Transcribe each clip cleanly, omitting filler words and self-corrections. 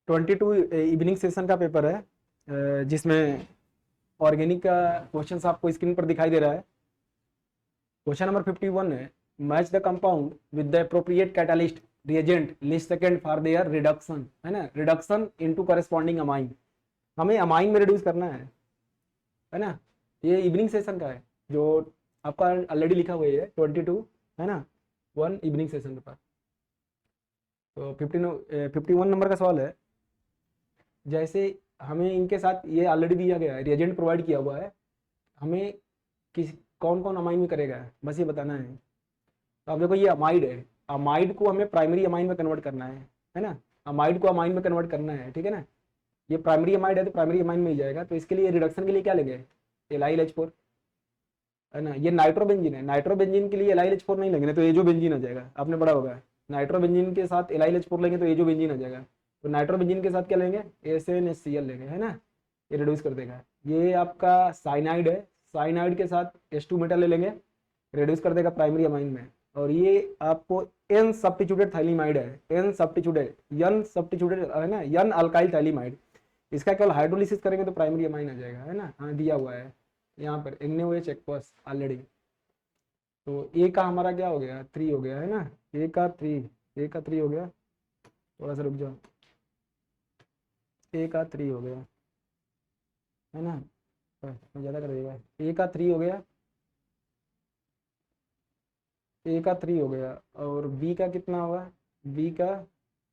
22 evening session का paper है, जिसमें ऑर्गेनिक का क्वेश्चन आपको स्क्रीन पर दिखाई दे रहा है। क्वेश्चन नंबर 51 है, match the compound with the appropriate catalyst reagent list second for their reduction, है ना, रिडक्शन इनटू कॉरेस्पॉन्डिंग अमाइन। हमें अमाइन में रिड्यूस करना है ना। ये इवनिंग सेशन का है जो आपका ऑलरेडी लिखा हुआ है 22, है ना, 1 इवनिंग सेशन के पास। तो 51 नंबर का सवाल है, जैसे हमें इनके साथ ये ऑलरेडी दिया गया है, रिएजेंट प्रोवाइड किया हुआ है, हमें किस कौन कौन अमाइन में करेगा बस ये बताना है। तो आप देखो ये अमाइड है, अमाइड को हमें प्राइमरी अमाइन में कन्वर्ट करना है ना, अमाइड को अमाइन में कन्वर्ट करना है, ठीक है ना। ये प्राइमरी अमाइड है तो प्राइमरी अमाइन में ही जाएगा। तो इसके लिए रिडक्शन के लिए क्या लेंगे, LiLH4, है ना। ये नाइट्रोबेंजीन है, नाइट्रोबेंजीन के लिए LiLH4 नहीं लेंगे तो एजो बेंजीन आ जाएगा, आपने पढ़ा होगा। नाइट्रोबेंजीन के साथ LiLH4 लेंगे तो एजो बेंजीन आ जाएगा। तो नाइट्रोबेंजीन के साथ क्या लेंगे, ACNHCl लेंगे, है ना। ये रिड्यूस कर देगा। ये आपका साइनाइड है, साइनाइड के साथ H2 मेटल ले लेंगे, रिड्यूस कर देगा प्राइमरी अमाइन में। और ये आपको N सब्स्टिट्यूटेड थाइलिमाइड है, N सब्स्टिट्यूटेड, N सब्स्टिट्यूटेड, है ना, N अल्काइल थाइलिमाइड। इसका केवल हाइड्रोलिसिस करेंगे तो प्राइमरी अमाइन आ जाएगा, है ना। हाँ दिया हुआ है यहाँ पर NaOH एक्वस ऑलरेडी। तो ए का हमारा क्या हो गया, 3 हो गया, है ना। ए का 3 हो गया, थोड़ा सा रुक जाओ, ए का 3 हो गया, है ना, ज़्यादा कर देगा। ए का 3 हो गया, ए का 3 हो गया, और बी का कितना होगा, बी का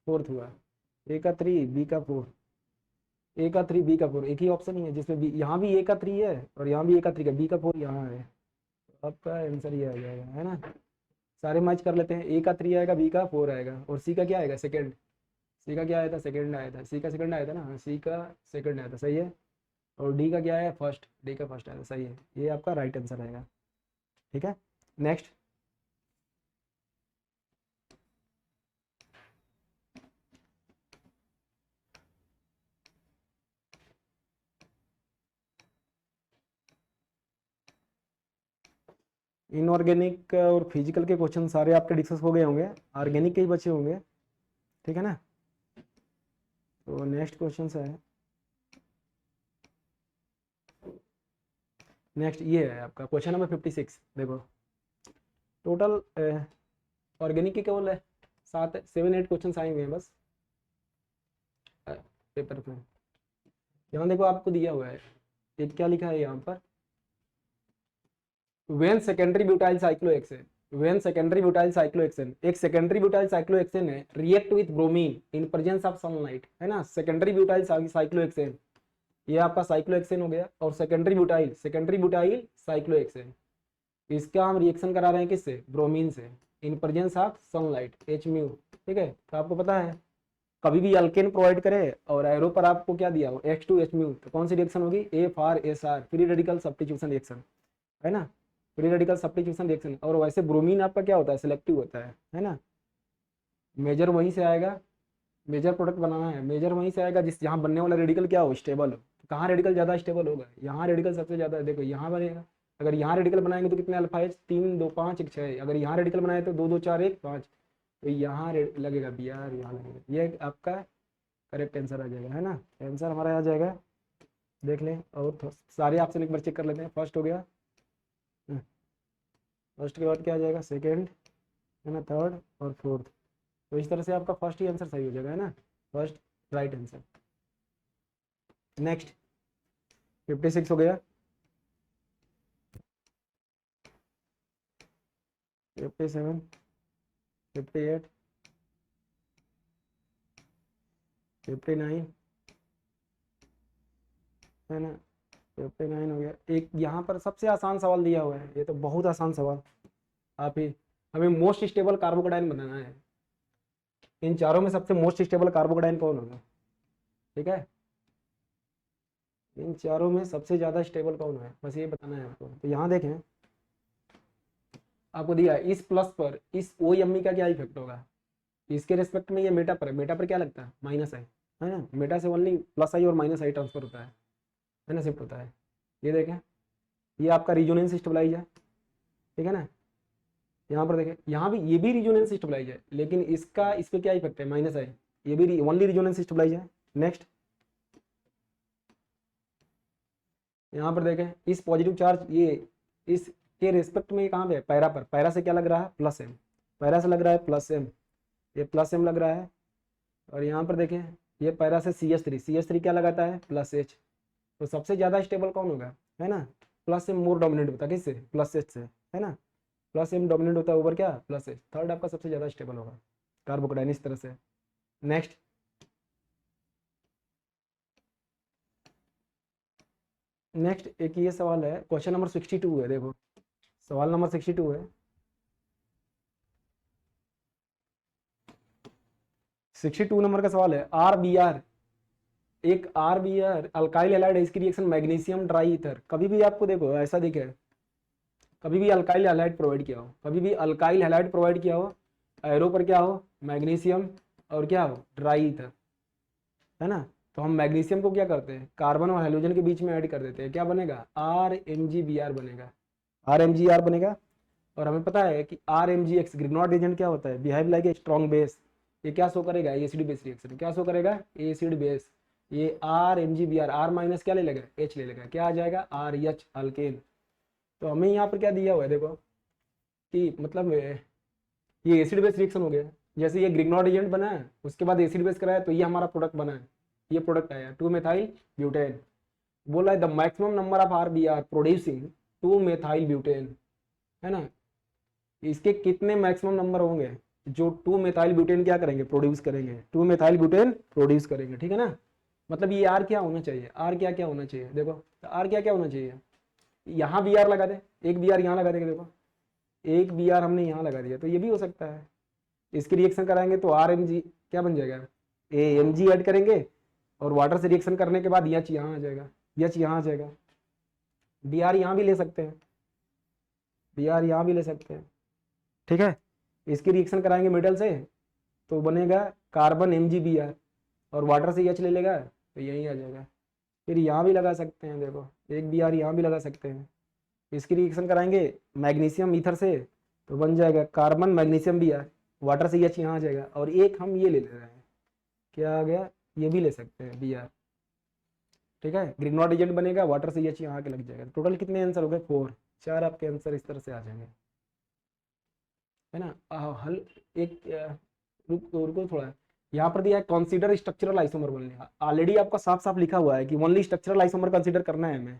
4th हुआ। ए का 3, बी का 4, ए का 3, बी का 4, एक ही ऑप्शन ही है जिसमें बी, यहाँ भी ए का 3 है और यहाँ भी ए का 3 है, बी का 4 यहाँ है। तो आपका आंसर ये आ जाएगा, है ना। सारे मैच कर लेते हैं, ए का 3 आएगा, बी का 4 आएगा, और सी का क्या आएगा, सेकंड। सी का क्या आया था, सेकंड आया था, सी का सेकंड आया था ना, सी का सेकंड आया था, सही है। और डी का क्या है, फर्स्ट, डी का फर्स्ट आया था, सही है। ये आपका राइट आंसर आएगा, ठीक है। नेक्स्ट, इनऑर्गेनिक और फिजिकल के क्वेश्चन सारे आपके डिस्कस हो गए होंगे, ऑर्गेनिक के ही बचे होंगे, ठीक है ना। तो नेक्स्ट क्वेश्चन है, नेक्स्ट ये है आपका क्वेश्चन नंबर 56। देखो टोटल ऑर्गेनिक के केवल 7-8 क्वेश्चन आएंगे हैं बस पेपर में। यहाँ देखो आपको दिया हुआ है, एक क्या लिखा है यहाँ पर, when secondary butyl cyclohexane, when secondary butyl cyclohexane, एक सेकेंडरी ब्यूटाइल साइक्लोहेक्सेन है, react with bromine in presence of sunlight, है ना। सेकेंडरी ब्यूटाइल साइक्लोहेक्सेन, ये आपका साइक्लोहेक्सेन हो गया, और सेकेंडरी ब्यूटाइल साइक्लोहेक्सेन, इसका हम रिएक्शन करा रहे हैं किससे, ब्रोमीन से, in presence of sunlight, Hµ, ठीक है। तो आपको पता है कभी भी अल्केन प्रोवाइड करे और एरो पर आपको क्या दिया हो, H2Hµ, तो कौन सी रिएक्शन होगी, A/SR, free radical substitution reaction, है ना, फ्री रेडिकल सब्स्टिट्यूशन रिएक्शन। और वैसे ब्रोमीन आपका क्या होता है, सिलेक्टिव होता है ना। मेजर वहीं से आएगा, मेजर प्रोडक्ट बनाना है, मेजर वहीं से आएगा जिस जहाँ बनने वाला रेडिकल क्या हो, स्टेबल हो। तो कहाँ रेडिकल ज़्यादा स्टेबल होगा, यहाँ रेडिकल सबसे ज़्यादा है, देखो यहाँ बनेगा। अगर यहाँ रेडिकल बनाएंगे तो कितने अल्फा H, 3 2 5 1 6। अगर यहाँ रेडिकल बनाए तो 2 2 4 1 5, तो यहाँ लगेगा बी आर, यहाँ लगेगा। ये आपका करेक्ट आंसर आ जाएगा, है ना। आंसर हमारा आ जाएगा, देख लें। और सारे ऑप्शन एक बार चेक कर लेते हैं। फर्स्ट हो गया, फर्स्ट के बाद क्या आ जाएगा, सेकेंड, है ना, थर्ड और फोर्थ। तो इस तरह से आपका फर्स्ट ही आंसर सही हो जाएगा, है ना, फर्स्ट राइट आंसर। नेक्स्ट 56 हो गया, 57, 58, 59, है ना, 59 हो गया। एक यहाँ पर सबसे आसान सवाल दिया हुआ है, ये तो बहुत आसान सवाल। आप ही, हमें मोस्ट स्टेबल कार्बोकेटाइन बनाना है। इन चारों में सबसे मोस्ट स्टेबल कार्बोकेटाइन कौन होगा, ठीक है। इन चारों में सबसे ज़्यादा स्टेबल कौन है, बस ये बताना है आपको। तो यहाँ देखें, आपको दिया है इस प्लस पर इस OMe का क्या इफेक्ट होगा, इसके रिस्पेक्ट में ये मेटा पर है, मेटा पर क्या लगता है, माइनस है ना। मेटा से ओनली प्लस आई और माइनस आई ट्रांसफर होता है ना, शिफ्ट होता है। ये देखें, ये आपका रिजोनेंस स्टेबलाइज है, ठीक है ना। यहाँ पर देखें, यहाँ भी ये भी रिजोनेंस स्टेबलाइज है, लेकिन इसका इस पर क्या इफेक्ट है, माइनस आई। ये भी ओनली रिजोनेंस स्टेबलाइज है, नेक्स्ट यहाँ पर देखें, इस पॉजिटिव चार्ज ये इसके रिस्पेक्ट में कहाँ पे है, पैरा पर, पैरा से क्या लग रहा है प्लस एम, पैरा से लग रहा है प्लस एम, ये प्लस एम लग रहा है। और यहाँ पर देखें ये पैरा से सी एच थ्री क्या लगाता है प्लस एच, तो सबसे ज़्यादा स्टेबल कौन होगा, है ना, प्लस एम मोर डोमिनेट होता है किससे, प्लस एच से, है ना, प्लस एम डोमिनेट होता है ओवर क्या प्लस एच, थर्ड आपका सबसे ज़्यादा स्टेबल होगा कार्बोकेटाइन इस तरह से। नेक्स्ट एक ये सवाल है, क्वेश्चन नंबर 62 है, देखो सवाल नंबर 62 है, 62 नंबर का सवाल है, आर बी आर, एक R B R alkyl halide है, इसकी रिएक्शन मैग्नीशियम ट्राई ईथर, कभी भी आपको देखो ऐसा दिखे, कभी भी अल्काइल हैलाइड प्रोवाइड किया हो, कभी भी अल्काइल हैलाइड प्रोवाइड किया हो, एरो पर क्या हो मैग्नीशियम और क्या हो ड्राई ईथर, है ना, तो हम मैग्नीशियम को क्या करते हैं कार्बन और हाइड्रोजन के बीच में ऐड कर देते हैं, क्या बनेगा RMgBr बनेगा, RMgR बनेगा। और हमें पता है कि RMgX ग्रिग्नॉट एजेंट क्या होता है, behave like a strong base, ये क्या शो करेगा एसिड बेस रिएक्शन, क्या शो करेगा एसिड बेस, ये RMgBr, R माइनस क्या ले लेगा H ले लेगा, क्या आ जाएगा RH अल्केन। तो हमें यहाँ पर क्या दिया हुआ है देखो कि मतलब ये एसिड बेस रिएक्शन हो गया, जैसे ये ग्रिग्नॉट एजेंट बना है उसके बाद एसिड बेस कराया तो ये हमारा प्रोडक्ट बना है, ये प्रोडक्ट आया 2 मेथाइल ब्यूटेन। बोला है the maximum number of RBr producing 2 methyl butane, है ना, इसके कितने मैक्सिमम नंबर होंगे जो 2 मेथाइल ब्यूटेन क्या करेंगे प्रोड्यूस करेंगे, 2 मेथाइल ब्यूटेन प्रोड्यूस करेंगे, ठीक है ना। मतलब ये आर क्या होना चाहिए, आर क्या क्या होना चाहिए, देखो आर क्या क्या होना चाहिए, यहाँ बी आर लगा दे, एक बी आर यहाँ लगा देंगे, देखो एक बी आर हमने यहाँ लगा दिया, तो ये भी हो सकता है, इसकी रिएक्शन कराएंगे तो RMg क्या बन जाएगा AMg ऐड करेंगे और वाटर से रिएक्शन करने के बाद यच यहाँ आ जाएगा, यच यहाँ आ जाएगा, बी आर यहाँ भी ले सकते हैं, बी आर यहाँ भी ले सकते हैं, ठीक है। इसकी रिएक्शन कराएंगे मेटल से तो बनेगा कार्बन MgBr और वाटर से एच ले लेगा तो यही आ जाएगा। फिर यहाँ भी लगा सकते हैं, देखो एक बी आर यहाँ भी लगा सकते हैं, इसकी रिएक्शन कराएंगे मैग्नीशियम ईथर से तो बन जाएगा कार्बन मैग्नीशियम Br, वाटर से एच यहाँ आ जाएगा, और एक हम ये ले रहे हैं क्या आ गया, ये भी ले सकते हैं Br, ठीक है, ग्रिग्नॉट एजेंट बनेगा, वाटर से एच यहाँ के लग जाएगा। टोटल कितने आंसर हो गए 4, 4 आपके आंसर इस तरह से आ जाएंगे, है ना। हल एक रुको थोड़ा, यहाँ पर दिया है कंसीडर स्ट्रक्चरल आइसोमर बोलने, ऑलरेडी आपका साफ साफ लिखा हुआ है कि ओनली स्ट्रक्चरल आइसोमर कंसीडर करना है हमें,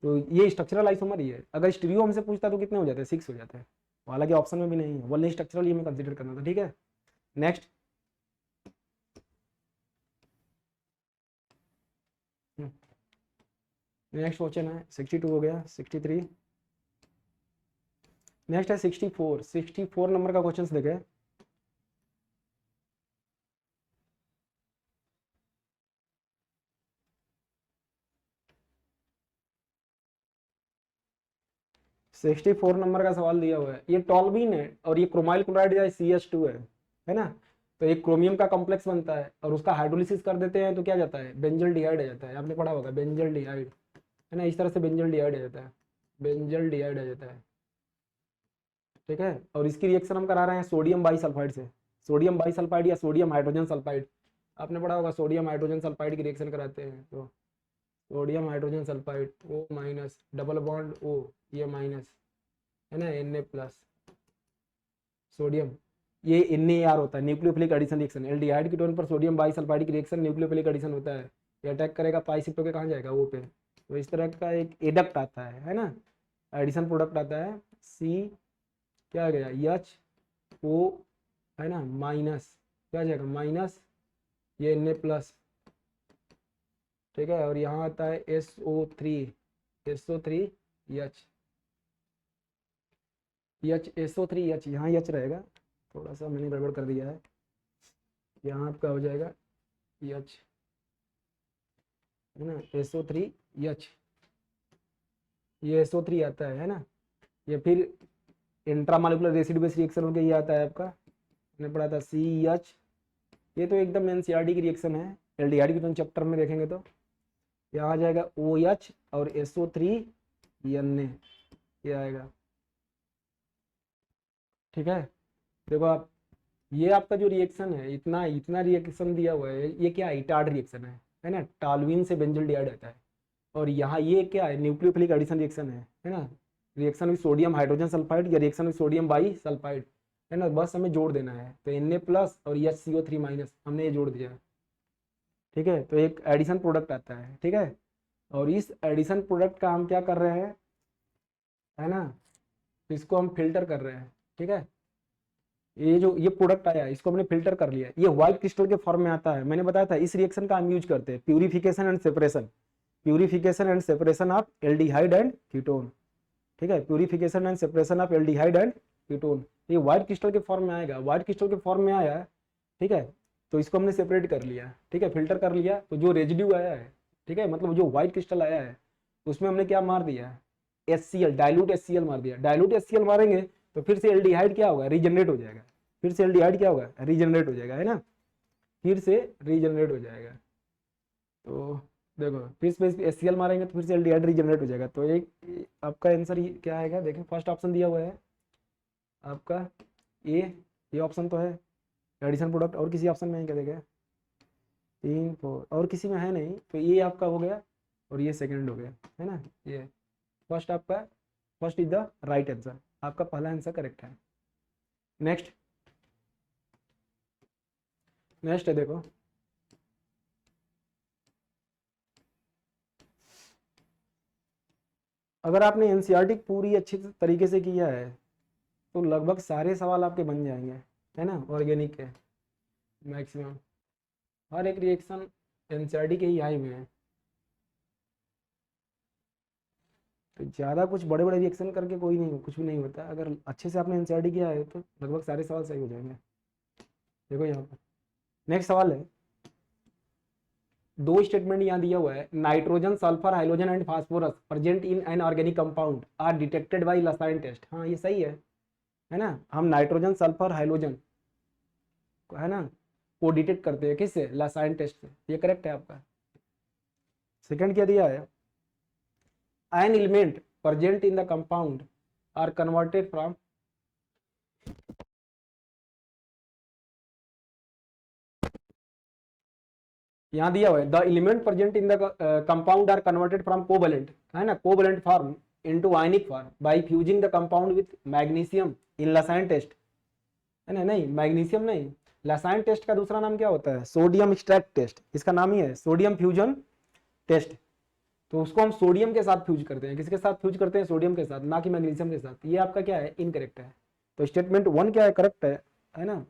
तो ये स्ट्रक्चरल आइसोमर ही है। अगर स्टीरियो हमसे पूछता तो कितने हो जाते हैं 6 हो जाते हैं, हालांकि ऑप्शन में भी नहीं है, ओनली स्ट्रक्चरल ये हमें कंसीडर करना था, ठीक है। नेक्स्ट क्वेश्चन है 62 हो गया, 63 नेक्स्ट है 64 नंबर का क्वेश्चन देखे, सिक्सटी फोर नंबर का सवाल दिया हुआ है, ये टॉल्बीन है और ये क्रोमाइल क्लोराइड या CH2 है ना, तो एक क्रोमियम का कॉम्प्लेक्स बनता है और उसका हाइड्रोलिसिस कर देते हैं तो क्या जाता है बेंजल डिहाइड आ जाता है, आपने पढ़ा होगा बेंजल डिहाइड, है ना, इस तरह से बेंजल डिहाइड आ जाता है, बेंजल डिहाइड आ जाता है, ठीक है। और इसकी रिएक्शन हम करा रहे हैं सोडियम बाईसल्फाइड से, सोडियम बाईसल्फाइड या सोडियम हाइड्रोजन सल्फाइड, आपने पढ़ा होगा सोडियम हाइड्रोजन सल्फाइड की रिएक्शन कराते हैं, तो sodium hydrogen sulphide O minus double bond O, ये माइनस, है ना, Na+ सोडियम, ये NaR होता है nucleophilic addition reaction, aldehyde ketone पर सोडियम बाईसल्फाइड की रिएक्शन न्यूक्लियोफिलिक एडिशन होता है, ये अटैक करेगा पाई शिफ्ट होकर कहाँ जाएगा O पे, तो इस तरह का एक एडक्ट आता है ना, एडिशन प्रोडक्ट आता है C क्या आ गया HO, है ना, माइनस क्या आ जाएगा माइनस ये Na+, ठीक है, और यहाँ आता है SO3 SO3H यहाँ H रहेगा, थोड़ा सा मैंने गड़बड़ कर दिया है, यहाँ आपका हो जाएगा H, है ना, SO3H, ये SO3 आता है ना, ये फिर इंट्रामोलिकुलर रेसिड बेस रिएक्शन होकर ये आता है आपका, मैंने पढ़ा था CH, ये तो एकदम NCERT की रिएक्शन है, एल्डिहाइड की तो चैप्टर में देखेंगे तो यहाँ आ जाएगा OH और SO3 Na, ये आएगा, ठीक है। देखो आप ये आपका जो रिएक्शन है, इतना इतना रिएक्शन दिया हुआ है, ये क्या है, इटार्ड रिएक्शन है ना, टॉल्यूइन से बेंजोल डिहाइड आता है। और यहाँ ये क्या है, न्यूक्लियोफिलिक एडिशन रिएक्शन है ना, reaction with sodium hydrogen sulphide या reaction with sodium bisulphide, है ना, बस हमें जोड़ देना है। तो Na प्लस और HCO3 माइनस हमने ये जोड़ दिया, ठीक है। तो एक एडिशन प्रोडक्ट आता है, ठीक है। और इस एडिशन प्रोडक्ट का हम क्या कर रहे हैं, है ना, तो इसको हम फिल्टर कर रहे हैं, ठीक है। ये जो ये प्रोडक्ट आया इसको हमने फिल्टर कर लिया, ये व्हाइट क्रिस्टल के फॉर्म में आता है। मैंने बताया था इस रिएक्शन का हम यूज करते हैं purification and separation, purification and separation of aldehyde and ketone, ठीक है, purification and separation of aldehyde and ketone. ये व्हाइट क्रिस्टल के फॉर्म में आएगा, व्हाइट क्रिस्टल के फॉर्म में आया है, ठीक है। तो इसको हमने सेपरेट कर लिया, ठीक है, फिल्टर कर लिया। तो जो रेजिड्यू आया है, ठीक है, मतलब जो व्हाइट क्रिस्टल आया है उसमें हमने क्या मार दिया, HCl, डाइल्यूट HCl मार दिया। डाइल्यूट HCl मारेंगे तो फिर से एल्डिहाइड क्या होगा, रीजनरेट हो जाएगा, फिर से एल्डिहाइड क्या होगा, रीजनरेट हो जाएगा, है ना, फिर से रीजनरेट हो जाएगा। तो देखो फिर से HCl मारेंगे तो फिर से एल्डिहाइड रीजनरेट हो जाएगा। तो एक आपका आंसर क्या आएगा, देखें फर्स्ट ऑप्शन दिया हुआ है आपका ये ऑप्शन तो है एडिशन प्रोडक्ट। और किसी ऑप्शन में है क्या, देखें 3 4 और किसी में है नहीं, तो ये आपका हो गया और ये सेकंड हो गया, है ना। ये फर्स्ट आपका, first is the right answer, आपका पहला आंसर करेक्ट है। नेक्स्ट नेक्स्ट है, देखो अगर आपने एनसीईआरटी पूरी अच्छी तरीके से किया है तो लगभग सारे सवाल आपके बन जाएंगे, है ना, ऑर्गेनिक के मैक्सिमम हर एक रिएक्शन एनसीईआरटी के ही हाई में है। तो ज़्यादा कुछ बड़े बड़े रिएक्शन करके कोई नहीं, कुछ भी नहीं होता। अगर अच्छे से आपने एनसीईआरटी किया है तो लगभग सारे सवाल सही हो जाएंगे। देखो यहाँ पर नेक्स्ट सवाल है, दो स्टेटमेंट यहाँ दिया हुआ है, nitrogen sulphur hydrogen and phosphorus present in an organic compound are detected by Lassaigne test. हाँ ये सही है ना, हम नाइट्रोजन सल्फर हाइड्रोजन है ना वो डिटेक्ट करते हैं किससे, लासाइन टेस्ट से, ये करेक्ट है आपका। सेकंड क्या दिया है, an element present in the compound are converted from, यहाँ दिया हुआ है the element present in the compound are converted from covalent, है ना, covalent form into ionic form by fusing the compound with magnesium in Lassaigne test, है ना, नहीं magnesium नहीं, लासाइन टेस्ट का दूसरा नाम क्या होता है, सोडियम एक्सट्रैक्ट टेस्ट, इसका नाम ही है सोडियम फ्यूजन टेस्ट। तो उसको हम सोडियम के साथ फ्यूज करते हैं, किसके साथ फ्यूज करते हैं, सोडियम के साथ, ना कि मैग्नीशियम के साथ। ये आपका क्या है, इनकरेक्ट है। तो स्टेटमेंट 1 क्या है, करेक्ट है ना,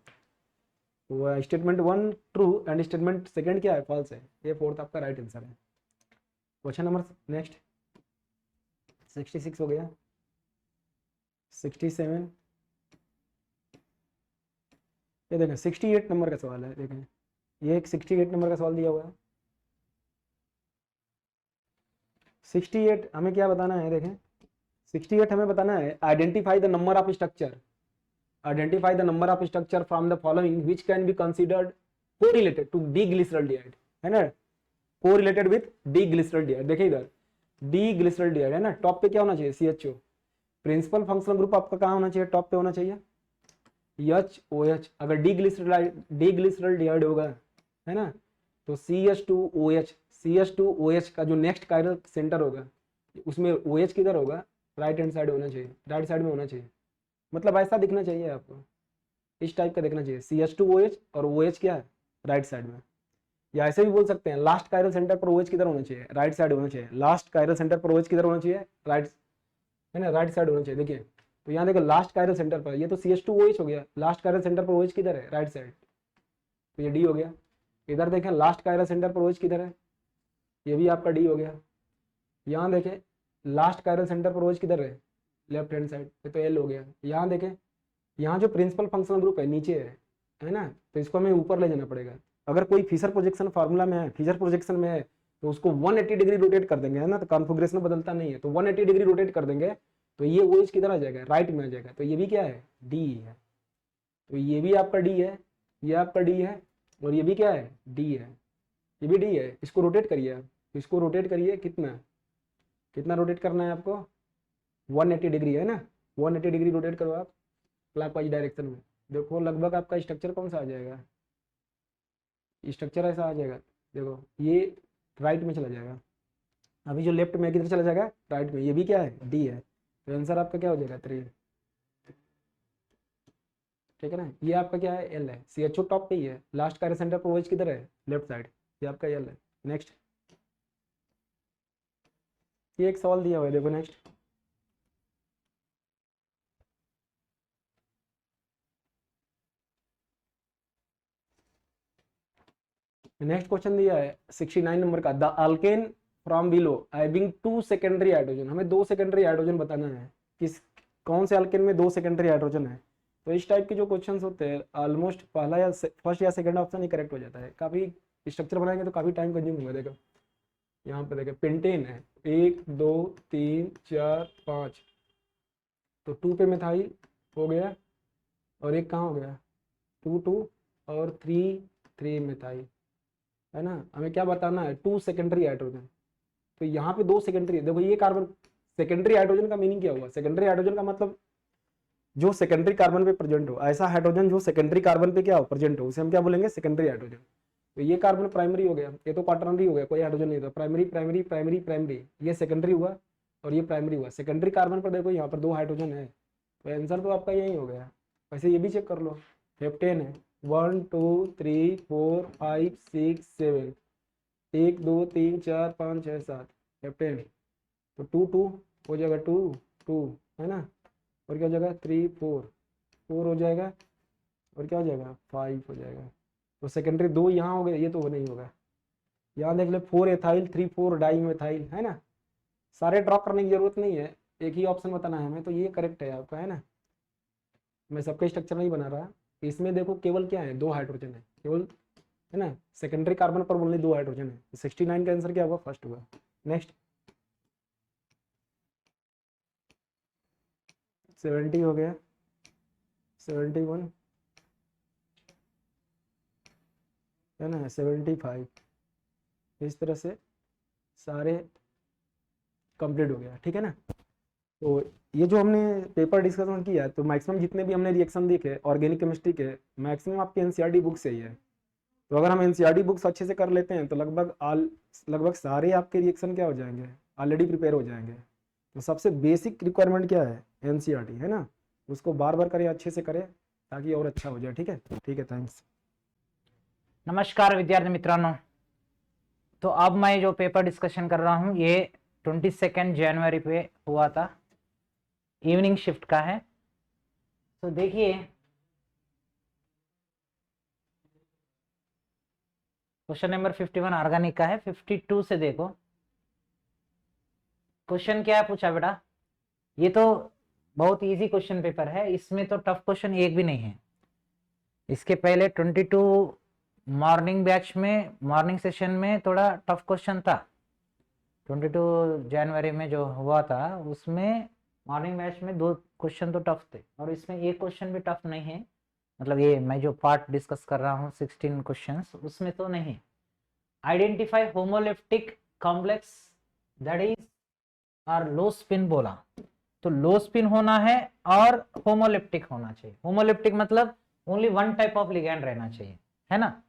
वो statement 1 true and statement second क्या है, फॉल्स है। ये फोर्थ आपका राइट आंसर है। क्वेश्चन नंबर नेक्स्ट 66 हो गया, 67, ये देखें 68 नंबर का सवाल है, देखें ये एक 68 नंबर का सवाल दिया हुआ है। 68 हमें क्या बताना है, देखें 68 हमें बताना है, identify the number of structure, identify the number of structure from the following which can be considered correlated to D glyceraldehyde, है ना, कोरिलेटेड विथ डिग्लिसरॉल्डिहाइड। देखिए इधर डिग्लिसरॉल्डिहाइड है ना, टॉप पे क्या होना चाहिए, CHO। प्रिंसिपल फंक्शनल ग्रुप आपका कहाँ होना चाहिए, टॉप पे होना चाहिए HOH। अगर डिग्लिसरॉल्डिहाइड होगा, है ना, तो CH2OH, CH2OH का जो नेक्स्ट कायरल सेंटर होगा उसमें OH किधर होगा, राइट हैंड साइड होना चाहिए, राइट साइड में होना चाहिए, मतलब ऐसा दिखना चाहिए आपको, इस टाइप का देखना चाहिए, CH2OH और OH क्या है, राइट साइड में। या ऐसे भी बोल सकते हैं, लास्ट कायरल सेंटर पर OH किधर होना चाहिए, राइट साइड होना चाहिए, लास्ट कायरल सेंटर पर OH किधर होना चाहिए, राइट, है ना, राइट साइड होना चाहिए। देखिए तो यहाँ देखो लास्ट कायरल सेंटर पर, ये तो CH2OH हो गया, लास्ट कायरल सेंटर पर OH किधर है, राइट साइड, तो ये D हो गया। इधर देखें लास्ट कायरल सेंटर पर OH किधर है, ये भी आपका D हो गया। यहाँ देखें लास्ट कायरल सेंटर पर OH किधर है, लेफ्ट हैंड साइड, ये तो L हो गया। यहाँ देखें यहाँ जो प्रिंसिपल फंक्शनल ग्रुप है नीचे है ना, तो इसको हमें ऊपर ले जाना पड़ेगा। अगर कोई फिशर प्रोजेक्शन फार्मूला में है, फिशर प्रोजेक्शन में है, तो उसको 180 डिग्री रोटेट कर देंगे, है ना, तो कॉन्फ़िगरेशन बदलता नहीं है, तो 180 डिग्री रोटेट कर देंगे तो ये OH किधर आ जाएगा, राइट में आ जाएगा। तो ये भी क्या है, D है, तो ये भी आपका D है, ये आपका D है, और ये भी क्या है, D है, ये भी D है। इसको रोटेट करिए आप, इसको रोटेट करिए, कितना कितना रोटेट करना है आपको, 180 डिग्री, है ना, 180 डिग्री रोटेट करो आप क्लॉकवाइज डायरेक्शन में। देखो लगभग आपका स्ट्रक्चर कौन सा आ जाएगा, स्ट्रक्चर ऐसा आ जाएगा, देखो ये राइट में चला जाएगा, अभी जो लेफ्ट में किधर चला जाएगा, राइट में, ये भी क्या है, डी है, तो आंसर आपका क्या हो जाएगा 3। ठीक है ना, ये आपका क्या है, एल है, सी एच ओ टॉप पे ही है, लास्ट का सेंटर प्रोवाइज किधर है, लेफ्ट साइड, ये आपका एल है। नेक्स्ट, ये एक सवाल दिया हुआ है, देखो नेक्स्ट, नेक्स्ट क्वेश्चन दिया है 69 नंबर का, the alkane from below having 2 secondary hydrogen, हमें 2 सेकेंडरी हाइड्रोजन बताना है, किस कौन से अल्केन में 2 सेकेंडरी हाइड्रोजन है। तो इस टाइप के जो क्वेश्चंस होते हैं ऑलमोस्ट पहला या फर्स्ट या सेकंड ऑप्शन ही करेक्ट हो जाता है, काफी स्ट्रक्चर बनाएंगे तो काफी टाइम कंज्यूम होगा। देखो यहाँ पे देखो पेंटेन है 1 2 3 4 5, तो 2 पे मिथाइल हो गया, और एक कहाँ हो गया 2 2, और 3 3 मिथाइल, है ना। हमें क्या बताना है, 2 सेकेंडरी हाइड्रोजन, तो यहाँ पे 2 सेकेंडरी, देखो ये कार्बन, सेकेंडरी हाइड्रोजन का मीनिंग क्या हुआ, सेकेंडरी हाइड्रोजन का मतलब जो सेकेंडरी कार्बन पे प्रेजेंट हो, ऐसा हाइड्रोजन जो सेकेंडरी कार्बन पे क्या हो, प्रेजेंट हो, उसे हम क्या बोलेंगे, सेकेंडरी हाइड्रोजन। तो ये कार्बन प्राइमरी हो गया, ये तो क्वाटरनरी हो गया, कोई हाइड्रोजन नहीं था, प्राइमरी प्राइमरी प्राइमरी प्राइमरी, ये सेकेंडरी हुआ और ये प्राइमरी हुआ। सेकेंडरी कार्बन पर देखो यहाँ पर 2 हाइड्रोजन है, तो आंसर तो आपका यही हो गया। वैसे ये भी चेक कर लो, हेप्टेन है 1 2 3 4 5 6 7, 1 2 3 4 5 6 7, हेप्टेन, तो 2 2 हो जाएगा, 2 2 है ना, और क्या हो जाएगा 3 4 4 हो जाएगा, और क्या हो जाएगा 5 हो जाएगा। तो सेकेंडरी 2 यहाँ हो गए, ये तो नहीं होगा। यहाँ देख ले 4 एथाइल 3 4 डाई मेथाइल, है ना, सारे ड्रॉप करने की जरूरत नहीं है, एक ही ऑप्शन बताना है हमें, तो ये करेक्ट है आपका, है ना। मैं सबका स्ट्रक्चर नहीं बना रहा, इसमें देखो केवल क्या है, 2 हाइड्रोजन है केवल, है ना, सेकेंडरी कार्बन पर बोलने 2 हाइड्रोजन है, 69 का आंसर क्या होगा, फर्स्ट होगा। नेक्स्ट 70 हो गया, 71 है ना, 75, इस तरह से सारे कंप्लीट हो गया। ठीक है ना, तो ये जो हमने पेपर डिस्कशन किया, तो मैक्सिमम जितने भी हमने रिएक्शन देखे ऑर्गेनिक केमिस्ट्री के, मैक्सिमम आपके एनसीईआरटी बुक से ही है। तो अगर हम एनसीईआरटी बुक्स अच्छे से कर लेते हैं तो लगभग सारे आपके रिएक्शन क्या हो जाएंगे, ऑलरेडी प्रिपेयर हो जाएंगे। तो सबसे बेसिक रिक्वायरमेंट क्या है, एनसीईआरटी, है ना, उसको बार बार करें, अच्छे से करें, ताकि और अच्छा हो जाए। ठीक है, ठीक है, थैंक्स। नमस्कार विद्यार्थी मित्रांनो, तो अब मैं जो पेपर डिस्कशन कर रहा हूं ये 22 जनवरी पे हुआ था, इवनिंग शिफ्ट का है। तो देखिए क्वेश्चन नंबर 51 ऑर्गेनिक का है। 52 से देखो क्वेश्चन क्या है पूछा बेटा, ये तो बहुत इजी क्वेश्चन पेपर है, इसमें तो टफ क्वेश्चन एक भी नहीं है। इसके पहले 22 मॉर्निंग बैच में, मॉर्निंग सेशन में थोड़ा टफ क्वेश्चन था, 22 जनवरी में जो हुआ था उसमें मॉर्निंग बैच में 2 क्वेश्चन तो टफ थे, और इसमें एक क्वेश्चन भी टफ नहीं है, मतलब ये मैं जो पार्ट डिस्कस कर रहा हूँ 16 क्वेश्चंस उसमें तो नहीं। Identify homoleptic complex that is और लो स्पिन बोला, तो लो स्पिन होना है और होमोलिप्टिक होना चाहिए। होमोलिप्टिक मतलब only one type of ligand रहना चाहिए, है ना।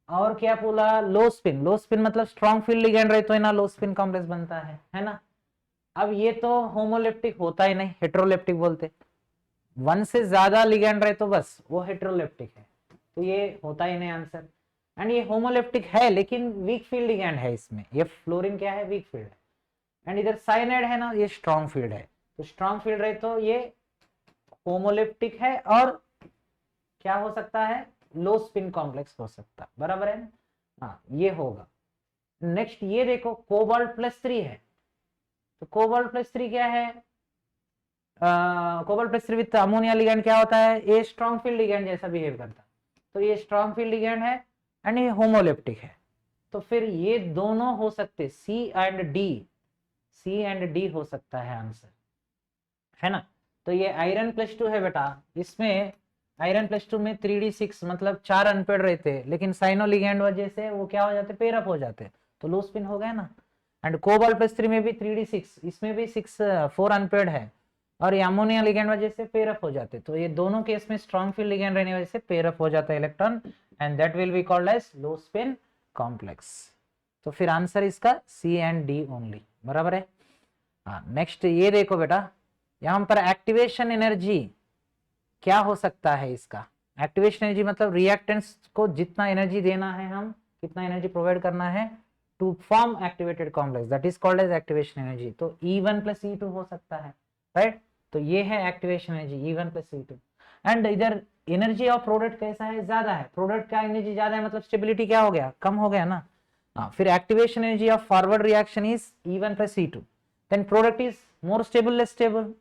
और क्या बोला, लो स्पिन, लो स्पिन मतलब स्ट्रॉन्ग फील्ड लिगैंड रहे तो ना लो स्पिन कॉम्प्लेक्स बनता है ना। अब ये तो होमोलिप्टिक होता ही नहीं, हेट्रोलिप्टिक बोलते, वन से ज्यादा लिगैंड रहे तो बस वो हेट्रोलिप्टिक है, तो ये होता ही नहीं आंसर। एंड ये होमोलिप्टिक है लेकिन वीक फील्ड लिगैंड है इसमें, ये फ्लोरीन क्या है, वीक फील्ड है। एंड इधर साइनाइड है ना, ये स्ट्रॉन्ग फील्ड है, तो स्ट्रॉन्ग फील्ड रहे तो ये होमोलिप्टिक है, और क्या हो सकता है, लो स्पिन कॉम्प्लेक्स हो सकता है, बराबर है ना। हाँ ये होगा। नेक्स्ट ये देखो कोबाल्ट +3 है, तो कोबाल्ट +3 क्या है, कोबाल्ट +3 विद अमोनिया लिगैंड क्या होता है, ये स्ट्रॉन्ग फील्ड लिगैंड जैसा बिहेव करता है, तो ये स्ट्रॉन्ग फील्ड लिगैंड है एंड ये होमोलिप्टिक है, तो फिर ये दोनों हो सकते, C and D, C and D हो सकता है आंसर, है ना। तो ये आयरन +2 है बेटा, इसमें आयरन +2 में 3d6 मतलब 4 अनपेड रहते, लेकिन साइनो लिगैंड वजह से वो क्या हो जाते, पेयर अप हो जाते, तो लो स्पिन हो गया ना। एंड कोबाल्ट +3 में भी 3d6, इसमें भी 4 अनपेड है, और ये अमोनिया लिगेंड वजह से पेयर अप हो जाते, तो ये दोनों केस में स्ट्रॉन्ग फील्ड लिगेंड रहने वजह से पेयर अप हो जाता है electron, and that will be called as low spin complex. तो फिर आंसर इसका सी एंड डी ओनली, बराबर है। हाँ, नेक्स्ट ये देखो बेटा, यहाँ पर एक्टिवेशन एनर्जी क्या हो सकता है इसका। एक्टिवेशन एनर्जी मतलब रिएक्टेंट्स को जितना एनर्जी देना है, हम कितना एनर्जी प्रोवाइड करना है to form activated complex, that is called as activation energy. तो E1 प्लस E2 हो सकता है, राइट। तो ये है activation energy E1 plus E2। And इधर एनर्जी ऑफ प्रोडक्ट कैसा है, ज्यादा है, प्रोडक्ट का एनर्जी ज्यादा है, मतलब स्टेबिलिटी क्या हो गया, कम हो गया ना। हाँ, फिर activation energy of forward reaction is E1 plus E2, then product is more stable,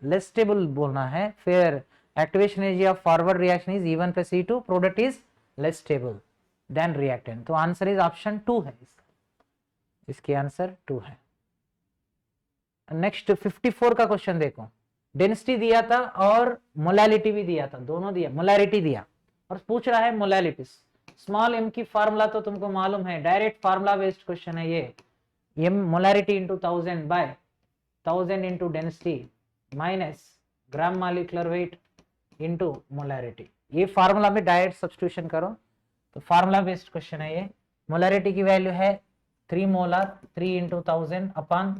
less stable बोलना है। फिर activation energy of forward reaction is E1 plus E2, product is less stable than reactant। तो answer is option 2 है इसका, इसके answer 2 है। Next 54 का question देखो, डेंसिटी दिया था और मोलैलिटी भी दिया था, दोनों दिया, मोलैरिटी दिया और पूछ रहा है मोलैलिटी। स्मॉल m की फार्मूला तो तुमको मालूम है, डायरेक्ट फार्मूला बेस्ड क्वेश्चन है ये, m molarity into 1000 by 1000 into density minus gram molecular weight into molarity. ये फार्मूला में डायरेक्ट सब्स्टिट्यूशन करो, तो फार्मूला बेस्ड क्वेश्चन है ये। मोलैरिटी की वैल्यू है 3 molar, 3 into 1000 upon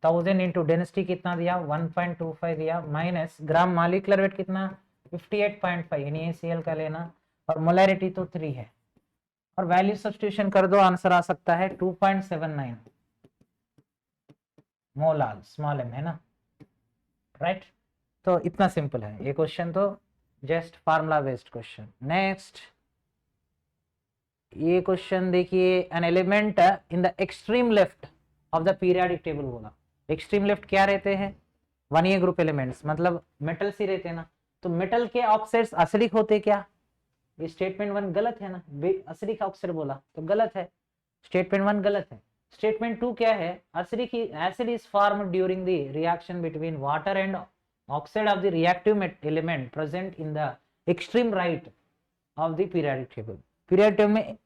1000 into density कितना दिया 1.25 दिया, माइनस ग्राम मॉलिक्यूलर वेट कितना 58.5 NaCl का लेना, और मोलैरिटी तो 3 है, और वैल्यू सब्स्टिट्यूशन कर दो, आंसर आ सकता है 2.79 मोलाल, स्मॉल m है ना, राइट। तो इतना सिंपल है ये क्वेश्चन, तो just formula based question. Next ये क्वेश्चन देखिए, an element in the extreme left of the periodic table बोला। एक्सट्रीम लेफ्ट क्या रहते हैं, 1A ग्रुप एलिमेंट्स, मतलब मेटल्स ही रहते हैं ना। तो मेटल के ऑक्साइड्स एसिडिक होते क्या, ये स्टेटमेंट 1 गलत है ना, एसिडिक ऑक्साइड बोला तो गलत है, स्टेटमेंट 1 गलत है। स्टेटमेंट 2 क्या है, acidic acid is formed during the reaction between water and oxide of the reactive element present in the extreme right of the periodic table। periodic table में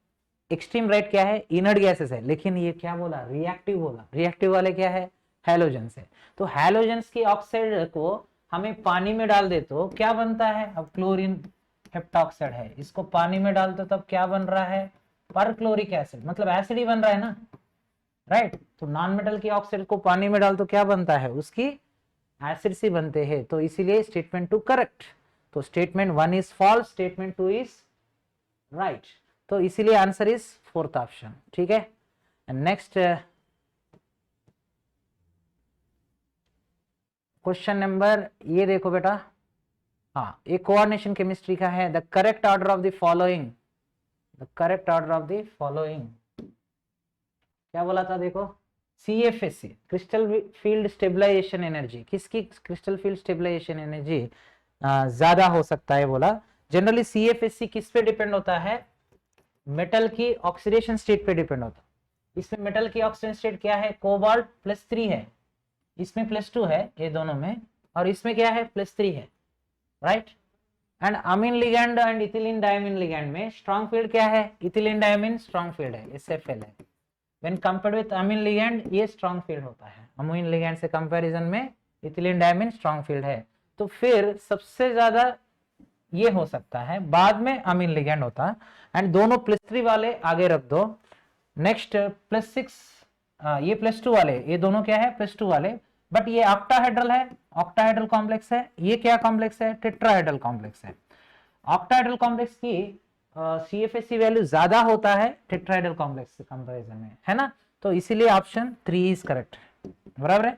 extreme right क्या है, inert gases है, लेकिन ये क्या बोला, reactive बोला। reactive वाले क्या है, halogens है। तो halogens की ऑक्साइड को हमें पानी में डाल दे तो क्या बनता है, अब क्लोरीन हेप्टॉक्साइड है, इसको पानी में डाल दो तब क्या बन रहा है, परक्लोरिक एसिड, मतलब एसिड ही बन रहा है ना, राइट। तो नॉन मेटल की ऑक्साइड को पानी में डाल तो क्या बनता है, उसकी एसिड से बनते हैं, तो इसीलिए स्टेटमेंट 2 करेक्ट। तो statement 1 is false, statement 2 is right, तो इसीलिए आंसर इज 4th ऑप्शन, ठीक है। नेक्स्ट क्वेश्चन नंबर ये देखो बेटा, हाँ, एक कोऑर्डिनेशन केमिस्ट्री का है। The correct order of the following, the correct order of the following क्या बोला था, देखो CFSE crystal field stabilisation energy, किसकी क्रिस्टल फील्ड स्टेबलाइजेशन एनर्जी ज्यादा हो सकता है बोला। जनरली CFSE किस पे डिपेंड होता है, मेटल की ऑक्सीडेशन स्टेट पे डिपेंड होता है। इसमें मेटल की ऑक्सीडेशन स्टेट क्या है, कोबाल्ट +3 है, इसमें +2 है, ये दोनों में, और इसमें क्या है +3 है, right. And amine ligand and ethylene diamine ligand में स्ट्रॉन्ग फील्ड क्या है, इथिलीन डायमीन स्ट्रॉन्ग फील्ड है, SFL है। When compared with amine ligand ये strong field होता है, अमीन लिगैंड से कंपैरिजन में इथिलीन डायमीन स्ट्रॉन्ग फील्ड है। तो फिर सबसे ज्यादा ये हो सकता है, बाद में अमीन लिगैंड होता है, एंड दोनों +3 वाले आगे रख दो। नेक्स्ट +6, ये +2 वाले, ये दोनों क्या है +2 वाले, बट ये ऑक्टाहेड्रल है, ऑक्टाहेड्रल कॉम्प्लेक्स है, ये क्या कॉम्प्लेक्स है, टेट्राहेड्रल कॉम्प्लेक्स है। ऑक्टाहेड्रल कॉम्प्लेक्स की CFSE वैल्यू ज्यादा होता है टेट्राहेड्रल कॉम्प्लेक्स के कंपैरिजन में, है ना। तो इसीलिए ऑप्शन 3 इज करेक्ट, बराबर है।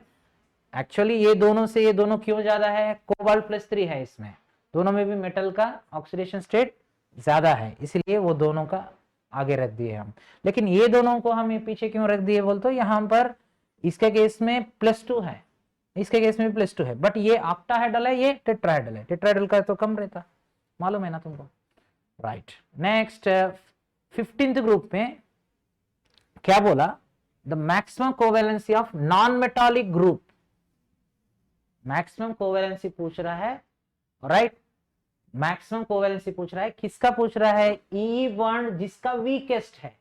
एक्चुअली ये दोनों से ये दोनों क्यों ज्यादा है, कोबाल्ट +3 है, इसमें दोनों में भी मेटल का ऑक्सीडेशन स्टेट ज्यादा है, इसीलिए वो दोनों का आगे रख दिए हम। लेकिन ये दोनों को हम पीछे क्यों रख दिए बोल, तो यहाँ पर इसके केस में +2 है, इसके केस में +2 है, बट ये ऑक्टाहेड्रल है, ये टेट्राहेड्रल है, टेट्राहेड्रल का तो कम रहता, मालूम है ना तुमको, राइट। नेक्स्ट 15th ग्रुप में क्या बोला, the maximum covalency of non metallic group, maximum covalency पूछ रहा है, राइट। मैक्सिमम कोवेलेंसी पूछ रहा है, किसका पूछ रहा है, ई बॉन्ड जिसका वीकेस्ट है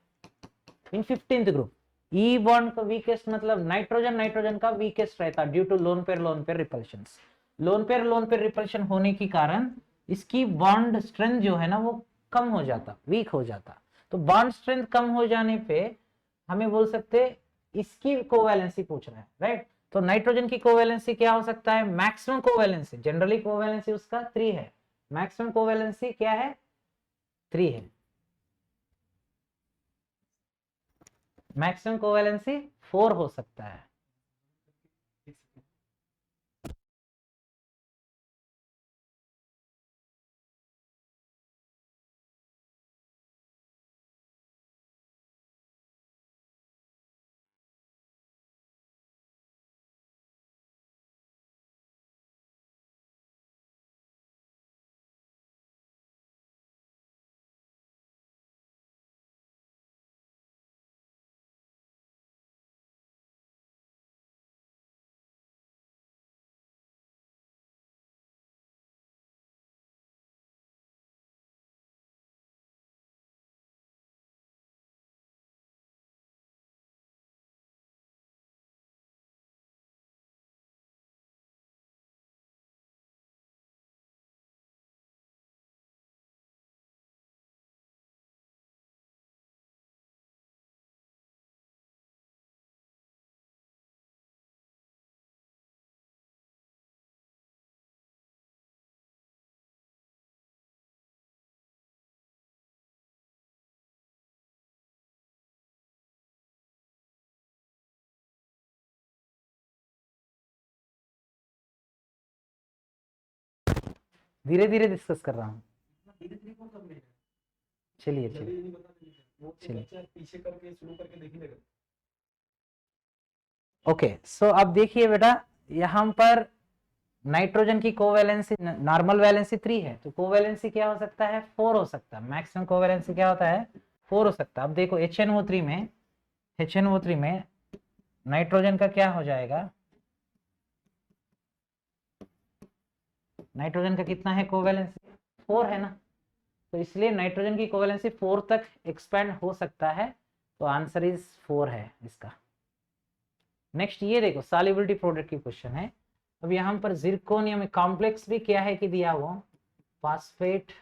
इन 15th ग्रुप। ई बॉन्ड का वीकेस्ट मतलब नाइट्रोजन, नाइट्रोजन का वीकेस्ट रहता due to lone pair repulsions. Lone pair repulsion होने के कारण इसकी बॉन्ड स्ट्रेंथ जो है ना वो कम हो जाता, वीक हो जाता। तो बॉन्ड स्ट्रेंथ कम हो जाने पे हमें बोल सकते इसकी कोवैलेंसी पूछ रहा है, राइट। तो नाइट्रोजन की कोवैलेंसी क्या हो सकता है, मैक्सिमम कोवैलेंसी, जनरली कोवैलेंसी उसका 3 है, मैक्सिमम कोवैलेंसी क्या है, 3 है, मैक्सिमम कोवैलेंसी 4 हो सकता है। धीरे धीरे डिस्कस कर रहा हूँ, चलिए चलिए चलिए। ओके, सो अब देखिए बेटा, यहाँ पर नाइट्रोजन की कोवैलेंसी, नॉर्मल वैलेंसी 3 है, तो कोवैलेंसी क्या हो सकता है, 4 हो सकता है, मैक्सिमम कोवैलेंसी क्या होता है, 4 हो सकता है। अब देखो HNO3 में नाइट्रोजन का क्या हो जाएगा, नाइट्रोजन का कितना है कोवैलेंसी, 4 है ना, तो इसलिए नाइट्रोजन की कोवैलेंसी 4 तक एक्सपेंड हो सकता है, तो आंसर इज 4 है इसका। नेक्स्ट ये देखो, सॉल्युबिलिटी प्रोडक्ट की क्वेश्चन है। अब यहाँ पर जिरकोनियम कॉम्प्लेक्स भी क्या है कि दिया वो फास्फेट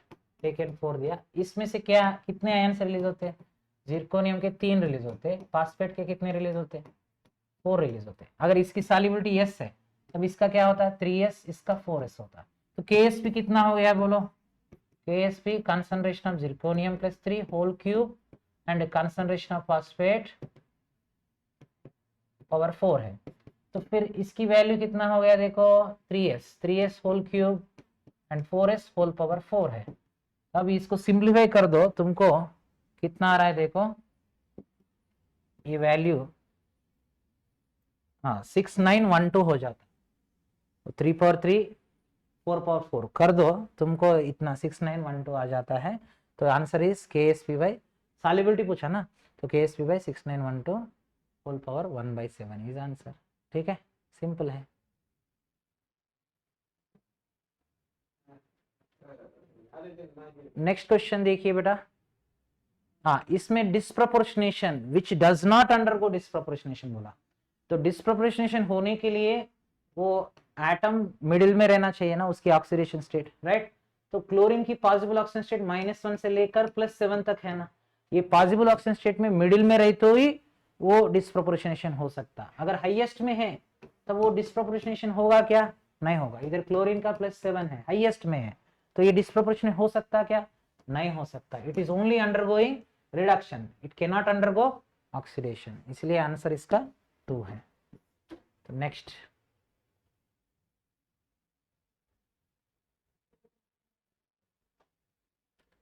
टेकन 4 दिया, इसमें से क्या कितने आयन रिलीज होते हैं, जिरकोनियम के 3 रिलीज होते हैं, फास्फेट के कितने रिलीज होते हैं, 4 रिलीज होते हैं। अगर इसकी सॉल्युबिलिटी यस है तब इसका क्या होता है 3s, इसका 4s होता है। तो KSP कितना हो गया बोलो, KSP concentration of zirconium plus 3 whole cube and concentration of phosphate power 4 है, तो फिर इसकी वैल्यू कितना हो गया देखो 3s whole cube and 4s whole power 4 है। अब इसको सिंप्लीफाई कर दो, तुमको कितना आ रहा है देखो, ये वैल्यू हाँ 6912 हो जाता है, तो 3 पावर 3 4 पावर 4 कर दो, तुमको इतना 6912 आ जाता है। तो answer is KSP by, solubility पूछा ना, तो KSP by 6912 whole power 1/7 is answer. ठीक है, सिंपल है। नेक्स्ट क्वेश्चन देखिए बेटा, हाँ इसमें disproportionation which does not undergo disproportionation बोला, तो डिस्प्रोपोर्शनेशन होने के लिए वो एटम मिडिल में रहना चाहिए ना, उसकी ऑक्सीडेशन स्टेट, राइट। तो क्लोरीन की पॉसिबल ऑक्सीजन स्टेट -1 से लेकर +7 तक है ना, ये पॉसिबल ऑक्सीजन स्टेट में मिडिल में रही तो ही वो डिस्प्रोपोर्शनेशन हो सकता। अगर हाईएस्ट में है तब वो डिस्प्रोपोर्शनेशन होगा क्या, नहीं होगा। इधर क्लोरीन का +7 है, हाईएस्ट में है, तो ये डिस्प्रोपोर्शन हो सकता क्या, नहीं हो सकता। It is only undergoing reduction, it can not undergo oxidation, इसलिए आंसर इसका 2 है। तो नेक्स्ट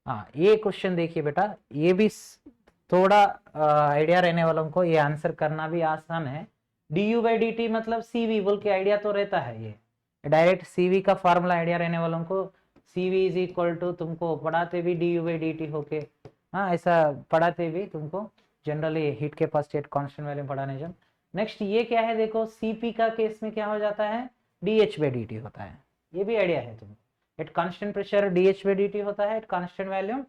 हाँ ये क्वेश्चन देखिए बेटा, ये भी थोड़ा आइडिया रहने वालों को ये आंसर करना भी आसान है। du/dt मतलब CV बोल के आइडिया तो रहता है, ये डायरेक्ट CV का फॉर्मूला आइडिया रहने वालों को, CV इज इक्वल टू, तुमको पढ़ाते भी du/dt होके, हाँ ऐसा पढ़ाते भी तुमको जनरली हीट के फर्स्ट स्टेट कांस्टेंट वैल्यू पढ़ाने जब। नेक्स्ट ये क्या है देखो, CP का केस में क्या हो जाता है, dH/dt होता है, ये भी आइडिया है तुमको। एट कांस्टेंट प्रेशर dH/dt होता है, एट कांस्टेंट वैल्यूम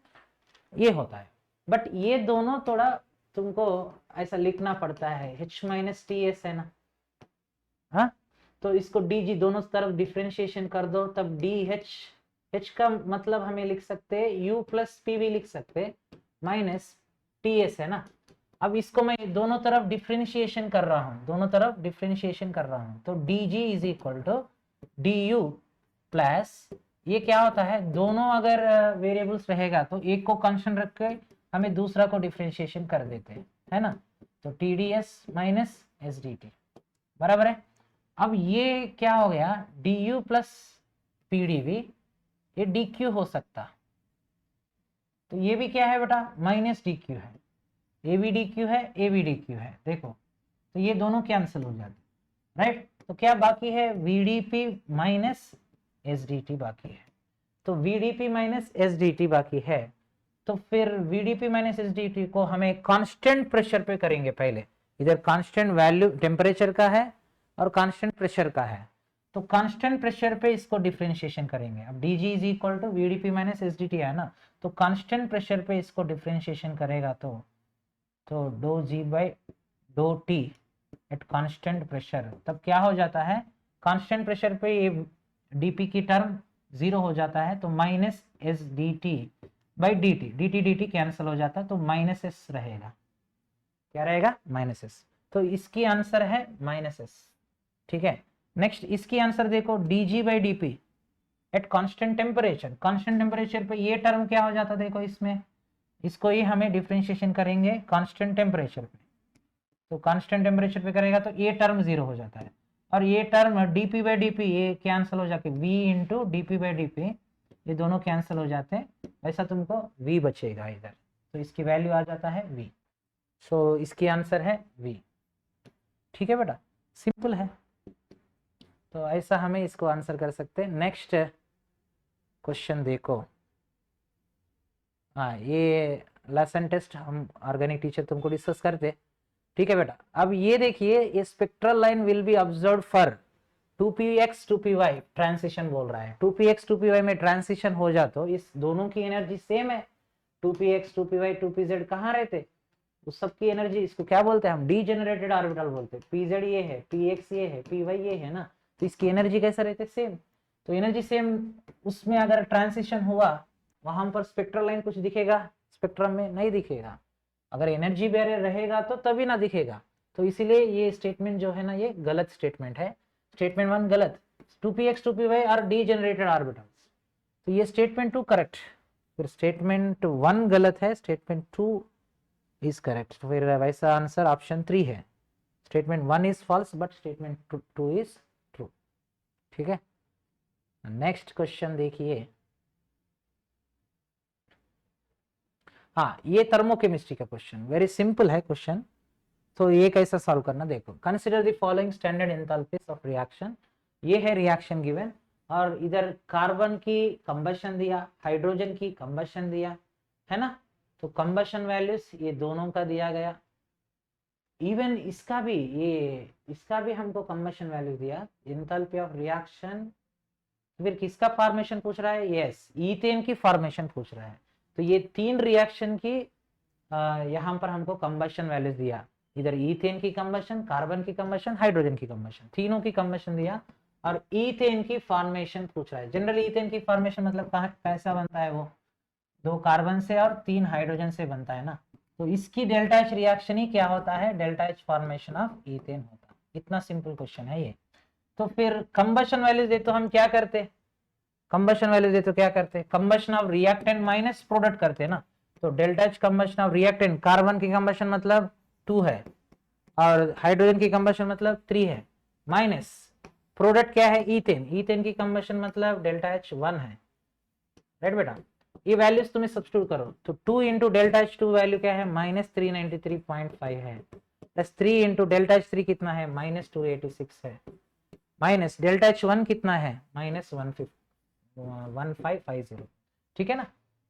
ये होता है। बट ये दोनों थोड़ा तुमको ऐसा लिखना पड़ता है, H - TS है ना, हाँ तो इसको dg दोनों तरफ डिफरेंशिएशन कर दो, तब dh, h का मतलब हमें लिख सकते हैं u प्लस पी भी लिख सकते माइनस ts है ना। अब इसको मैं दोनों तरफ डिफरेंशिएशन कर रहा हूं, दोनों तरफ डिफरेंशिएशन कर रहा हूं, तो dg is equal to du plus ये क्या होता है, दोनों अगर वेरिएबल्स रहेगा तो एक को कांस्टेंट रख के हमें दूसरा को डिफरेंशिएशन कर देते हैं, है ना। तो TDS माइनस SDT बराबर है। अब ये क्या हो गया, du प्लस PdV, ये dq हो सकता, तो ये भी क्या है बेटा, माइनस dq है, ये भी dq है, ये भी dq है, देखो तो ये दोनों कैंसिल हो जाते, राइट। तो क्या बाकी है, VDP माइनस SDT बाकी है। तो VDP माइनस SDT बाकी है, तो फिर VDP माइनस SDT को हमें कांस्टेंट प्रेशर पे करेंगे पहले। इधर कांस्टेंट वैल्यू टेम्परेचर का है और कांस्टेंट प्रेशर का है, तो कांस्टेंट प्रेशर पे इसको डिफरेंशिएशन करेंगे। अब dg is equal to VDP minus SDT है ना, तो कांस्टेंट प्रेशर पे इसको डिफरेंशिएशन करेगा तो do g by do t at constant pressure, तब क्या हो जाता है, कांस्टेंट प्रेशर पे ये dp की टर्म 0 हो जाता है, तो minus SDT by dt cancel हो जाता है, तो माइनस s रहेगा, क्या रहेगा, माइनस s। तो इसकी आंसर है माइनस s, ठीक है। नेक्स्ट इसकी आंसर देखो, dg by dp at constant temperature, constant temperature पे ये टर्म क्या हो जाता, देखो इसमें, इसको ही हमें डिफरेंशिएशन करेंगे कांस्टेंट टेम्परेचर पे, तो कांस्टेंट टेम्परेचर पे करेगा तो ये टर्म 0 हो जाता है, और ये टर्म dp बाई dp ये कैंसिल हो जाके v into dp by dp, ये दोनों कैंसिल हो जाते हैं, ऐसा तुमको v बचेगा इधर, तो इसकी वैल्यू आ जाता है v। सो इसकी आंसर है v, ठीक है बेटा, सिंपल है। तो ऐसा हमें इसको आंसर कर सकते हैं। नेक्स्ट क्वेश्चन देखो, हाँ ये लेसन टेस्ट हम ऑर्गेनिक टीचर तुमको डिस्कस करते, ठीक है बेटा। अब ये देखिए, ये spectral line will be observed for 2px 2py transition बोल रहा है, 2px 2py में ट्रांजिशन हो जा तो इस दोनों की एनर्जी सेम है, 2px 2py 2pz कहाँ रहते, उस सबकी एनर्जी, इसको क्या बोलते हैं हम, डीजेनरेटेड ऑर्बिटल बोलते हैं, pz ये है, px ये है, py ये है ना, तो इसकी एनर्जी कैसा रहते, सेम। तो एनर्जी सेम, उसमें अगर ट्रांजिशन हुआ वहां पर स्पेक्ट्रल लाइन कुछ दिखेगा, स्पेक्ट्रम में नहीं दिखेगा, अगर एनर्जी बैरियर रहेगा तो तभी ना दिखेगा। तो इसीलिए ये स्टेटमेंट जो है ना, ये गलत स्टेटमेंट है, स्टेटमेंट 1 गलत, 2px 2py are degenerated orbitals, तो ये स्टेटमेंट 2 करेक्ट, फिर स्टेटमेंट 1 गलत है, स्टेटमेंट 2 इज करेक्ट, तो फिर वैसा आंसर ऑप्शन 3 है, statement 1 is false but statement 2 is true, ठीक है। नेक्स्ट क्वेश्चन देखिए, हाँ ये थर्मोकेमिस्ट्री का क्वेश्चन, वेरी सिंपल है क्वेश्चन, तो ये कैसा सॉल्व करना देखो। Consider the following standard enthalpies of reaction, ये है रिएक्शन गिवन, और इधर कार्बन की कंबशन दिया, हाइड्रोजन की कंबशन दिया, है ना, तो कंबशन वैल्यूज ये दोनों का दिया गया, इवन इसका भी, ये इसका भी हमको कंबशन वैल्यू दिया, एंथैल्पी ऑफ रिएक्शन, फिर किसका फॉर्मेशन पूछ रहा है, यस ईथेन की फॉर्मेशन पूछ रहा है, तो ये 3 रिएक्शन की यहाँ पर हमको कंबशन वैल्यूज दिया, इधर ईथेन की कंबशन, कार्बन की कंबशन, हाइड्रोजन की कंबशन, तीनों की कंबशन दिया, और ईथेन की फॉर्मेशन पूछ रहा है। जनरली ईथेन की फॉर्मेशन मतलब कहाँ कैसा बनता है, वो 2 कार्बन से और 3 हाइड्रोजन से बनता है ना, तो इसकी डेल्टा एच रिएक्शन ही क्या होता है, delta H formation of ethane होता है, इतना सिंपल क्वेश्चन है ये। तो फिर कंबशन वैल्यूज दे तो हम क्या करते, कंबशन वैल्यूज दे तो क्या करते, combustion of reactant minus product करते ना, तो delta H combustion of reactant, carbon की कंबशन मतलब 2 है और हाइड्रोजन की कंबशन मतलब 3 है, माइनस प्रोडक्ट क्या है, ईथेन, ईथेन की कंबशन मतलब डेल्टा एच 1 है, राइट बेटा। ये वैल्यूज तुम्हें सब्स्टिट्यूट करो, तो 2 इंटू डेल्टा एच 2 वैल्यू क्या है, माइनस 393.5 है, प्लस 3 इंटू डेल्टा एच 3 कितना है, माइनस 286 है, माइनस डेल्टा एच 1 कितना है, माइनस 1550, ठीक है ना।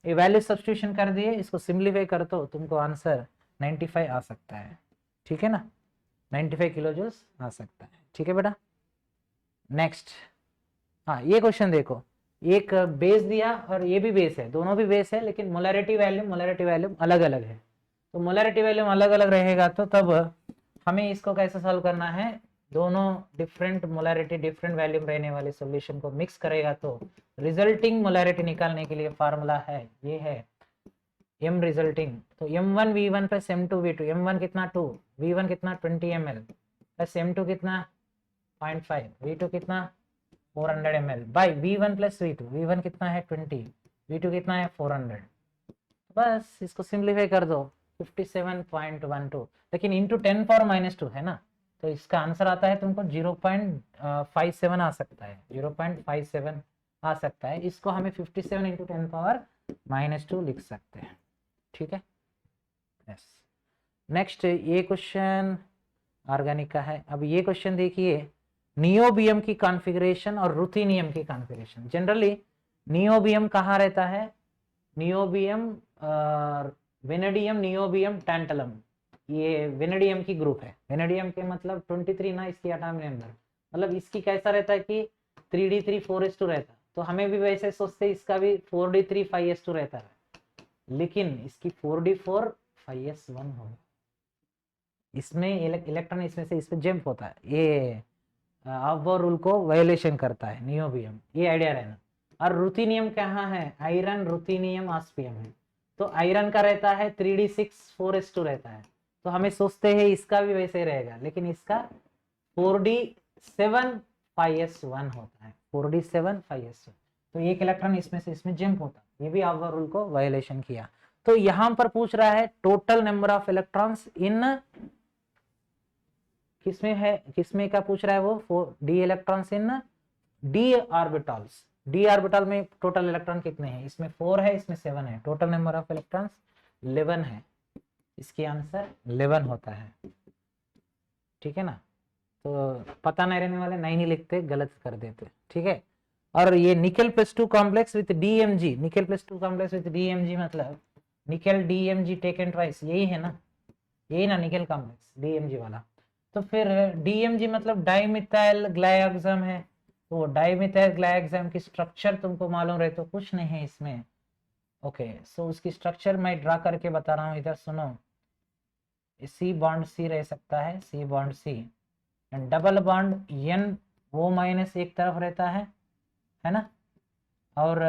ये वैल्यू सब्स्टिट्यूशन कर दिए, इसको सिंप्लीफाई कर तो तुमको आंसर 95 आ सकता है, ठीक है ना, 95 किलो जूल्स आ सकता है, ठीक है बेटा। नेक्स्ट, हाँ ये क्वेश्चन देखो, एक बेस दिया और ये भी बेस है, दोनों भी बेस है, लेकिन मोलैरिटी वैल्यूम अलग अलग है, तो मोलैरिटी वैल्यूम अलग अलग रहेगा, तो तब हमें इसको कैसे सॉल्व करना है, दोनों डिफरेंट मोलैरिटी डिफरेंट वैल्यू में रहने वाले सॉल्यूशन को मिक्स करेगा तो रिजल्टिंग मोलैरिटी निकालने के लिए फार्मूला है, ये है m रिजल्टिंग। तो m1 v1 plus m2 v2, m1 कितना 2, v1 कितना 20 ml प्लस m2 कितना 0.5, v2 कितना 400 ml by v1 plus v2, v1 कितना है 20, v2 कितना है 400। बस इसको सिंप्लीफाई कर दो 57.12, लेकिन इंटू 10 पावर माइनस 2 है ना, तो इसका आंसर आता है तुमको 0.57 आ सकता है, 0.57 आ सकता है। इसको हमें 57 इंटू 10 पावर माइनस 2 लिख सकते हैं, ठीक है। यस, नेक्स्ट ये क्वेश्चन ऑर्गेनिक का है। अब ये क्वेश्चन देखिए, नियोबियम की कॉन्फ़िगरेशन और रुथेनियम की कॉन्फ़िगरेशन। जनरली नियोबियम कहाँ रहता है, नियोबियम वेनेडियम, नियोबियम, टैंटलम, ये वेनेडियम की ग्रुप है। वेनेडियम के मतलब 23 ना इसकी एटॉमिक नंबर, मतलब इसकी कैसा रहता है कि 3d3 4s2 रहता है, तो हमें भी वैसे सोचते इसका भी 4d3 5s2 रहता है, लेकिन इसकी 4d4 5s1 होगा। इसमें इलेक्ट्रॉन इसमें से इस पे जंप होता है, ये अबोर रूल को वायोलेशन करता है नियोबियम, ये आइडिया रहना। और रुथेनियम कहाँ है, आयरन, रुथेनियम, ऑस्मियम है। तो आयरन का रहता है 3d6 4s2 रहता है, तो हमें सोचते हैं इसका भी वैसे ही रहेगा, लेकिन इसका 4d7 5s1 होता है, 4d7 5s1। तो एक इलेक्ट्रॉन इसमें से इसमें जंप होता है, ये भी अबोर रूल को वायोलेशन किया। तो यहां पर पूछ रहा है total number of electrons in, किसमें है, किसमें का पूछ रहा है वो, D electrons in D orbitals. D orbital में टोटल इलेक्ट्रॉन कितने हैं, इसमें 4 है, इसमें 7 है, टोटल नंबर ऑफ इलेक्ट्रॉन्स 11 है, इसकी आंसर 11 होता है, ठीक है ना। तो पता नहीं रहने वाले नहीं लिखते, गलत कर देते, ठीक है। और ये nickel +2 complex with DMG, nickel +2 complex with DMG मतलब निकेल डीएमजी टेकन ट्वाइस, यही है ना, यही ना निकेल कॉम्प्लेक्स डीएमजी वाला। तो फिर डीएमजी मतलब डाइमिथाइल ग्लाइकोजेम है, तो डाइमिथाइल ग्लाइकोजेम की स्ट्रक्चर तुमको मालूम रहे तो कुछ नहीं है इसमें। ओके, सो उसकी स्ट्रक्चर मैं ड्रा करके बता रहा हूँ, इधर सुनो। सी बॉन्ड सी रह सकता है, C bond C, and double bond N वो माइनस एक तरफ रहता है ना, और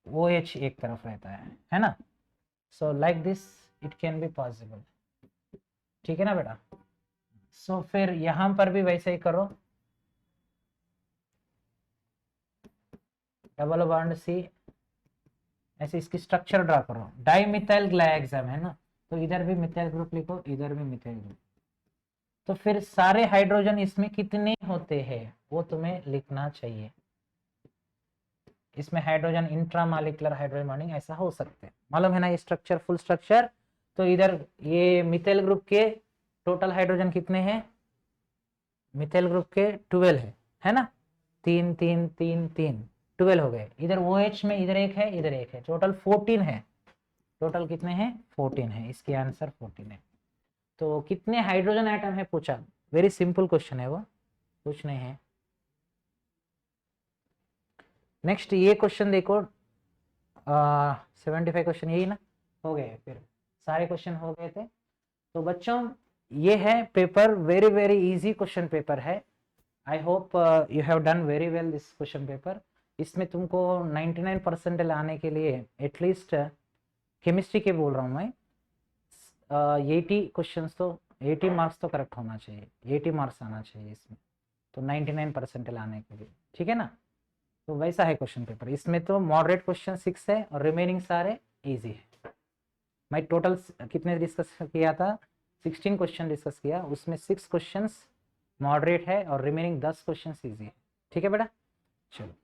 ओ एच एक तरफ रहता है ना। So like this it can be possible, ठीक है ना बेटा। सो फिर यहां पर भी वैसे ही करो, डबल बॉन्ड सी, ऐसे इसकी स्ट्रक्चर ड्रा करो। डाइमिथाइल ग्लाइकोजेम है ना, तो इधर भी मिथाइल ग्रुप लिखो, इधर भी मिथाइल ग्रुप। तो फिर सारे हाइड्रोजन इसमें कितने होते हैं वो तुम्हें लिखना चाहिए। इसमें हाइड्रोजन इंट्रामॉलिक्यूलर हाइड्रोजन बॉन्डिंग ऐसा हो सकते हैं, मालूम है ना ये स्ट्रक्चर, फुल स्ट्रक्चर। तो इधर ये मिथाइल ग्रुप के टोटल हाइड्रोजन कितने हैं, मिथाइल ग्रुप के 12 है ना, 3 3 3 3 12 हो गए। इधर OH में इधर एक है, इधर एक है, टोटल 14 है। टोटल कितने हैं, 14 है, इसकी आंसर 14 है। तो कितने हाइड्रोजन एटम है पूछा, वेरी सिंपल क्वेश्चन है वो, कुछ नहीं है। नेक्स्ट ये क्वेश्चन देखो, 75 क्वेश्चन यही ना हो गए, फिर सारे क्वेश्चन हो गए थे। तो बच्चों ये है paper, very very easy question paper है। I hope you have done very well this question paper. इसमें तुमको 99% लाने के लिए एटलीस्ट केमिस्ट्री के बोल रहा हूँ मैं, 80 क्वेश्चन तो 80 मार्क्स तो करेक्ट होना चाहिए, 80 मार्क्स आना चाहिए इसमें, तो 99% लाने के लिए, ठीक है ना। तो वैसा है क्वेश्चन पेपर, इसमें तो मॉडरेट क्वेश्चन 6 है और रिमेनिंग सारे इजी है। मैं टोटल कितने डिस्कस किया था, 16 क्वेश्चन डिस्कस किया, उसमें 6 क्वेश्चंस मॉडरेट है और रिमेनिंग 10 क्वेश्चन इजी है, ठीक है बेटा। चलो।